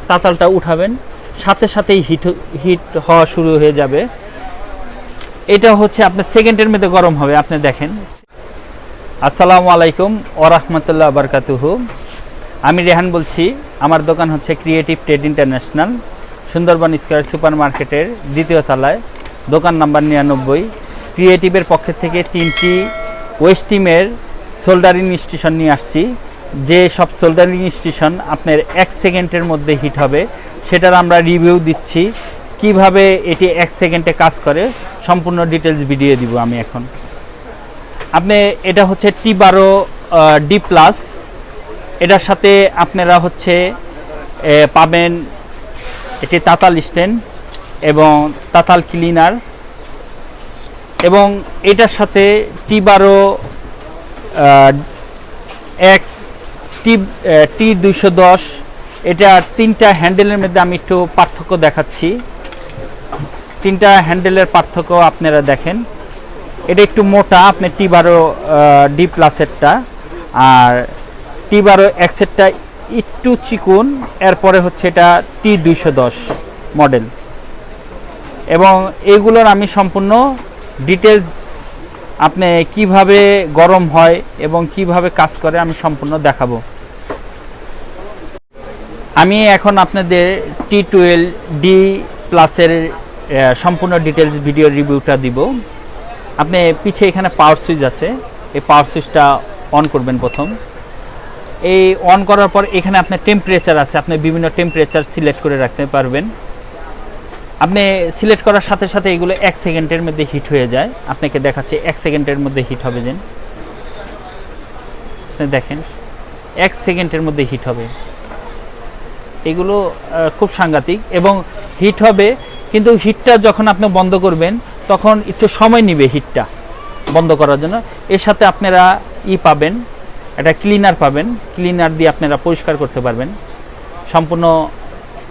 তাতালটা উঠাবেন সাথে সাথেই হিট হওয়া শুরু হয়ে যাবে। এটা হচ্ছে আপনার সেকেন্ডের মধ্যে গরম হবে। আপনি দেখেন। আসসালামু আলাইকুম ওয়া রাহমাতুল্লাহি ওয়া বারাকাতুহু। আমি রেহান বলছি। আমার দোকান হচ্ছে creative trade international, Sundarban square super মার্কেটের দ্বিতীয় তলায়, দোকান নাম্বার 99। ক্রিয়েটিভের পক্ষ থেকে 3টি ওয়েস্টিমের সোল্ডারিং স্টেশন নিয়ে আসছি। যে সব সোল্ডারিং স্টেশন আপনার 1 সেকেন্ডের মধ্যে হিট হবে, সেটার আমরা রিভিউ দিচ্ছি। কিভাবে এটি 1 সেকেন্ডে কাজ করে সম্পূর্ণ ডিটেলস ভিডিও দিব আমি এখন। আপনি এটা হচ্ছে T12D প্লাস, এটার সাথে আপনারা হচ্ছে পাবেন এটি তাতাল স্ট্যান্ড এবং তাতাল ক্লিনার, এবং এটার সাথে T12X T210। এটা 3টা হ্যান্ডেলের মধ্যে আমি একটু পার্থক্য দেখাচ্ছি। 3টা হ্যান্ডেলের পার্থক্য আপনারা দেখেন। এটা একটু মোটা আপনি T12D প্লাসেরটা, আর T12X এরটা একটু চিকুন। এরপরে হচ্ছে এটা T210 মডেল, এবং এইগুলোর আমি সম্পূর্ণ ডিটেলস আপনি কিভাবে গরম হয় এবং কিভাবে কাজ করে আমি সম্পূর্ণ দেখাবো। আমি এখন আপনাদের T12D প্লাসের সম্পূর্ণ ডিটেলস ভিডিও রিভিউটা দিব। আপনি পিছে এখানে পাওয়ার সুইচ আছে, এই পাওয়ার সুইচটা অন করবেন প্রথম। এই অন করার পর এখানে আপনার টেম্পারেচার আছে, আপনি বিভিন্ন টেম্পারেচার সিলেক্ট করে রাখতে পারবেন। আপনি সিলেক্ট করার সাথে সাথে এগুলো 1 সেকেন্ডের মধ্যে হিট হয়ে যায়। আপনাকে দেখাচ্ছে 1 সেকেন্ডের মধ্যে হিট হবে। যেন আপনি দেখেন 1 সেকেন্ডের মধ্যে হিট হবে। এগুলো খুব সাংঘাতিক এবং হিট হবে, কিন্তু হিটটা যখন আপনি বন্ধ করবেন তখন একটু সময় নেবে হিটটা বন্ধ করার জন্য। এর সাথে আপনারা পাবেন, একটা ক্লিনার পাবেন। ক্লিনার দিয়ে আপনারা পরিষ্কার করতে পারবেন। সম্পূর্ণ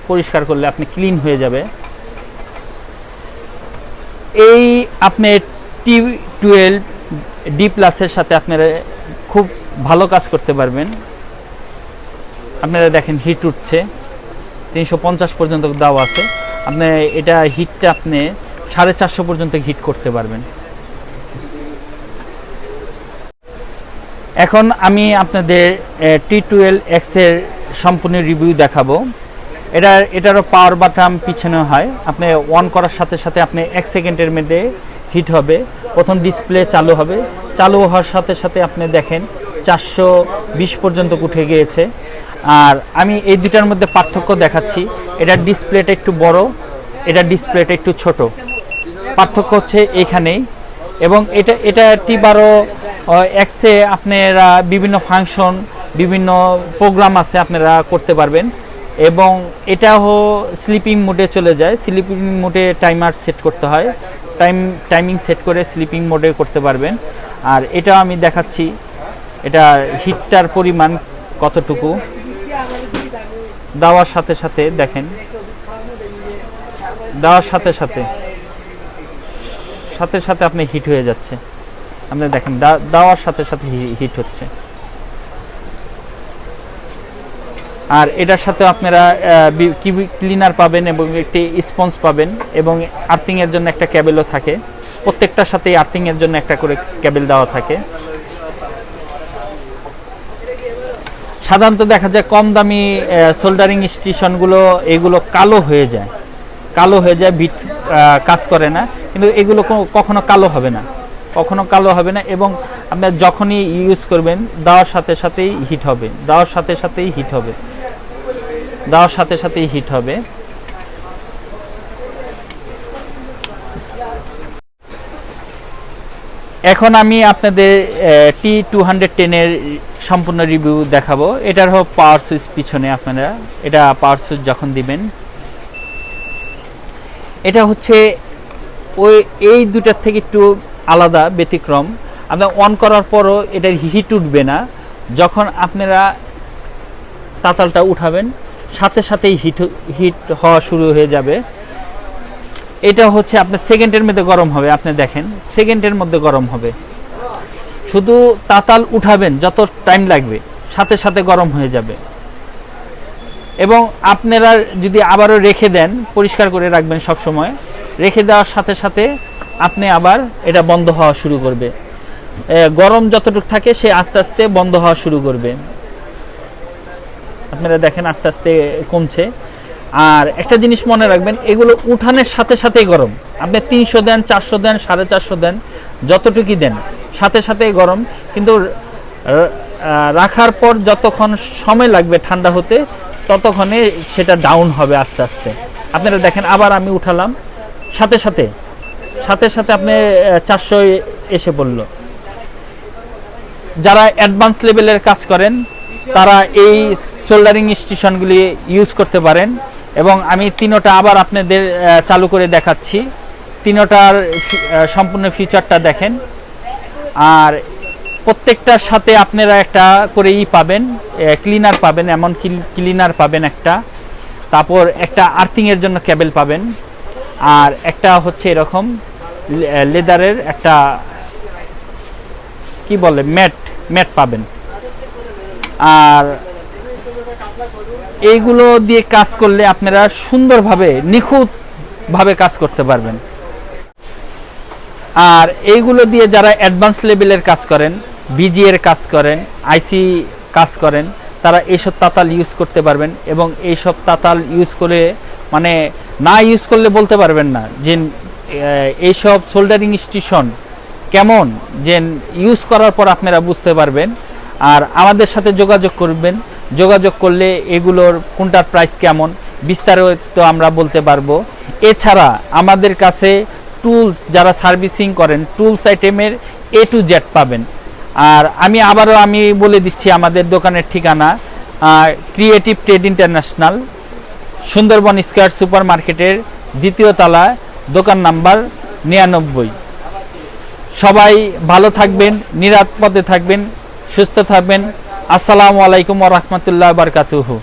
পরিষ্কার করলে আপনি ক্লিন হয়ে যাবে। এই আপনি T12D প্লাসের সাথে আপনারা খুব ভালো কাজ করতে পারবেন। আপনারা দেখেন হিট উঠছে, 350 পর্যন্ত দাও আছে। আপনি এটা হিটটা আপনি 450 পর্যন্ত হিট করতে পারবেন। এখন আমি আপনাদের T12X এর সম্পূর্ণ রিভিউ দেখাবো। এটারও পাওয়ার বাটন পিছনে হয়। আপনি অন করার সাথে সাথে আপনি 1 সেকেন্ডের মধ্যে হিট হবে। প্রথম ডিসপ্লে চালু হবে, চালু হওয়ার সাথে সাথে আপনি দেখেন 420 পর্যন্ত উঠে গিয়েছে। আর আমি এই দুটার মধ্যে পার্থক্য দেখাচ্ছি। এটার ডিসপ্লেটা একটু বড়, এটার ডিসপ্লেটা একটু ছোট। পার্থক্য হচ্ছে এইখানেই। এবং এটা T12X এ আপনারা বিভিন্ন ফাংশন, বিভিন্ন প্রোগ্রাম আছে আপনারা করতে পারবেন। এবং এটাও স্লিপিং মোডে চলে যায়। স্লিপিং মোডে টাইমার সেট করতে হয়, টাইমিং সেট করে স্লিপিং মোডে করতে পারবেন। আর এটাও আমি দেখাচ্ছি এটা হিটটার পরিমাণ কতটুকু। দেওয়ার সাথে সাথে দেখেন, দেওয়ার সাথে সাথে আপনি হিট হয়ে যাচ্ছে। আপনি দেখেন দেওয়ার সাথে সাথে হিট হচ্ছে। আর এটার সাথে আপনারা ক্লিনার পাবেন এবং একটি স্পঞ্জ পাবেন, এবং আর্থিং এর জন্য একটা কেবলও থাকে। প্রত্যেকটার সাথে আর্থিং এর জন্য একটা করে কেবল দেওয়া থাকে। সাধারণত দেখা যায় কম দামি সোল্ডারিং স্টেশনগুলো এগুলো কালো হয়ে যায়, বিট কাজ করে না। কিন্তু এগুলো কখনো কালো হবে না, এবং আপনার যখনই ইউজ করবেন দেওয়ার সাথে সাথেই হিট হবে, এখন আমি আপনাদের T210 এর সম্পূর্ণ রিভিউ দেখাবো। এটার হোক পাওয়ার সুইচ পিছনে, আপনারা এটা পাওয়ার সুইচ যখন দিবেন, এটা হচ্ছে এই দুটার থেকে একটু আলাদা, ব্যতিক্রম। আপনার অন করার পরও এটা হিট উঠবে না। যখন আপনারা তাতালটা উঠাবেন সাথে সাথেই হিট হওয়া শুরু হয়ে যাবে। এটা হচ্ছে আপনার সেকেন্ডের মধ্যে গরম হবে। আপনি দেখেন সেকেন্ডের মধ্যে গরম হবে। শুধু তাতাল উঠাবেন, যত টাইম লাগবে সাথে সাথে গরম হয়ে যাবে। এবং আপনারা যদি আবারও রেখে দেন, পরিষ্কার করে রাখবেন সব সময়, রেখে দেওয়ার সাথে সাথে আপনি আবার এটা বন্ধ হওয়া শুরু করবে। গরম যতটুকু থাকে সে আস্তে আস্তে বন্ধ হওয়া শুরু করবে। আপনারা দেখেন আস্তে আস্তে কমছে। আর একটা জিনিস মনে রাখবেন, এগুলো উঠানের সাথে সাথেই গরম। আপনি 300 দেন, 400 দেন, 450 দেন, যতটুকুই দেন সাথে সাথেই গরম। কিন্তু রাখার পর যতক্ষণ সময় লাগবে ঠান্ডা হতে, ততক্ষণে সেটা ডাউন হবে আস্তে আস্তে। আপনারা দেখেন আবার আমি উঠালাম, সাথে সাথে আপনি 400 এসে পড়ল। যারা অ্যাডভান্স লেভেলের কাজ করেন তারা এই সোল্ডারিং স্টেশনগুলি ইউজ করতে পারেন। এবং আমি তিনোটা আবার আপনাদের চালু করে দেখাচ্ছি। তিনোটার সম্পূর্ণ ফিচারটা দেখেন। আর প্রত্যেকটার সাথে আপনারা একটা করে পাবেন, ক্লিনার পাবেন, এমন ক্লিনার পাবেন একটা। তারপর একটা আর্থিংয়ের জন্য কেবল পাবেন। আর একটা হচ্ছে এরকম লেদারের একটা কি বলে ম্যাট পাবেন। আর এইগুলো দিয়ে কাজ করলে আপনারা সুন্দরভাবে নিখুঁতভাবে কাজ করতে পারবেন। আর এইগুলো দিয়ে যারা অ্যাডভান্স লেভেলের কাজ করেন, বিজি এর কাজ করেন, আইসি কাজ করেন, তারা এইসব তাতাল ইউজ করতে পারবেন। এবং এইসব তাতাল ইউজ করে মানে না ইউজ করলে বলতে পারবেন না যে এইসব সোল্ডারিং স্টেশন কেমন, যে ইউজ করার পর আপনারা বুঝতে পারবেন। আর আমাদের সাথে যোগাযোগ করবেন, যোগাযোগ করলে এগুলোর কোনটার প্রাইস কেমন বিস্তারিত আমরা বলতে পারবো। এছাড়া আমাদের কাছে টুলস, যারা সার্ভিসিং করেন, টুলস আইটেমের A to Z পাবেন। আর আবারও আমি বলে দিচ্ছি আমাদের দোকানের ঠিকানা, creative trade international, Sundarban square super মার্কেটের 2য় তলা, দোকান নাম্বার 99। সবাই ভালো থাকবেন, নিরাপদে থাকবেন, সুস্থ থাকবেন। আসসালামু আলাইকুম ওয়া রাহমাতুল্লাহি ওয়া বারাকাতুহু।